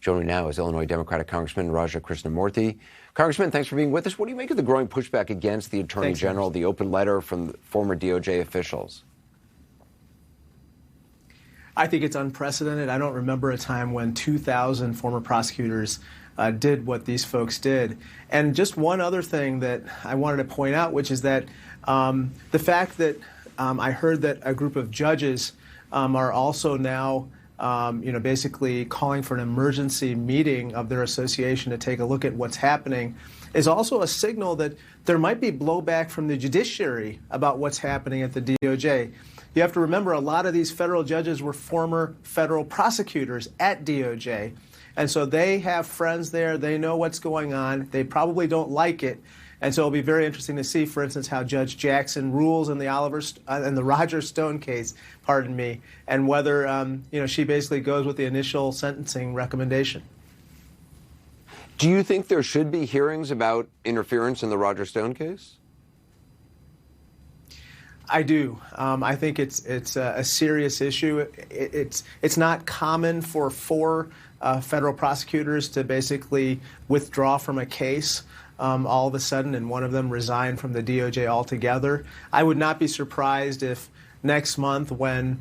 Joining now is Illinois Democratic Congressman Krishnamorthi. Congressman, thanks for being with us. What do you make of the growing pushback against the Attorney General, the open letter from former DOJ officials? I think it's unprecedented. I don't remember a time when 2,000 former prosecutors did what these folks did. And just one other thing that I wanted to point out, which is that the fact that I heard that a group of judges are also now basically calling for an emergency meeting of their association to take a look at what's happening is also a signal that there might be blowback from the judiciary about what's happening at the DOJ. You have to remember a lot of these federal judges were former federal prosecutors at DOJ. And so they have friends there. They know what's going on. They probably don't like it. And so it'll be very interesting to see, for instance, how Judge Jackson rules in the Roger Stone case, pardon me, and whether she basically goes with the initial sentencing recommendation. Do you think there should be hearings about interference in the Roger Stone case? I do. I think it's a serious issue. It's not common for four federal prosecutors to basically withdraw from a case all of a sudden, and one of them resign from the DOJ altogether. I would not be surprised if next month, when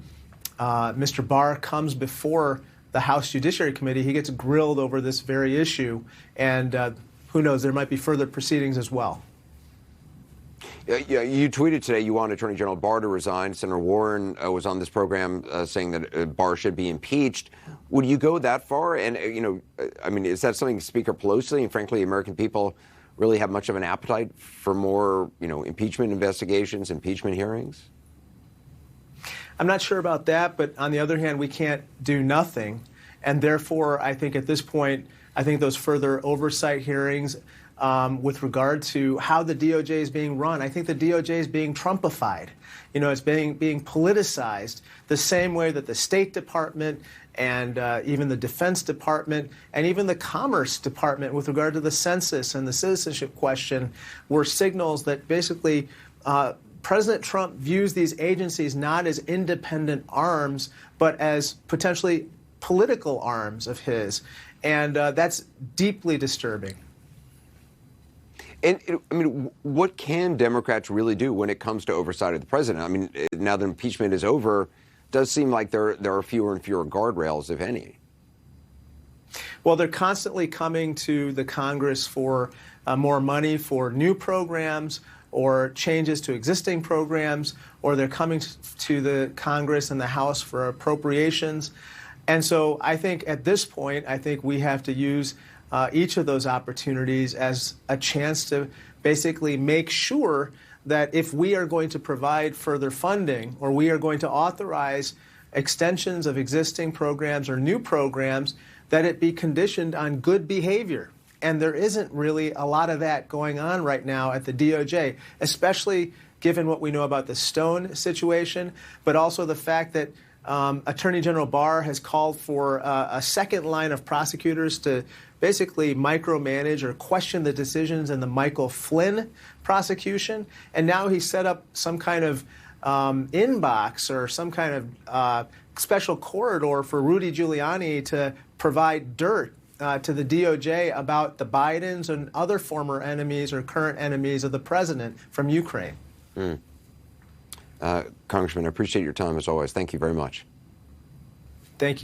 Mr. Barr comes before the House Judiciary Committee, he gets grilled over this very issue, and who knows, there might be further proceedings as well. Yeah, you tweeted today you want Attorney General Barr to resign. Senator Warren was on this program saying that Barr should be impeached. Would you go that far? And, is that something Speaker Pelosi and, frankly, American people really have much of an appetite for more, impeachment investigations, impeachment hearings? I'm not sure about that, but on the other hand, we can't do nothing. And therefore, I think at this point, those further oversight hearings with regard to how the DOJ is being run. I think the DOJ is being Trumpified. It's being politicized the same way that the State Department and even the Defense Department and even the Commerce Department with regard to the census and the citizenship question were signals that basically President Trump views these agencies not as independent arms, but as potentially political arms of his. And that's deeply disturbing. And, what can Democrats really do when it comes to oversight of the president? Now that impeachment is over, it does seem like there are fewer and fewer guardrails, if any. Well, they're constantly coming to the Congress for more money for new programs or changes to existing programs, or they're coming to the Congress and the House for appropriations. And so I think at this point, we have to use each of those opportunities as a chance to basically make sure that if we are going to provide further funding or we are going to authorize extensions of existing programs or new programs, that it be conditioned on good behavior. And there isn't really a lot of that going on right now at the DOJ, especially given what we know about the Stone situation, but also the fact that Attorney General Barr has called for a second line of prosecutors to basically micromanage or question the decisions in the Michael Flynn prosecution. And now he set up some kind of inbox or some kind of special corridor for Rudy Giuliani to provide dirt to the DOJ about the Bidens and other former enemies or current enemies of the president from Ukraine. Congressman, I appreciate your time as always. Thank you very much. Thank you.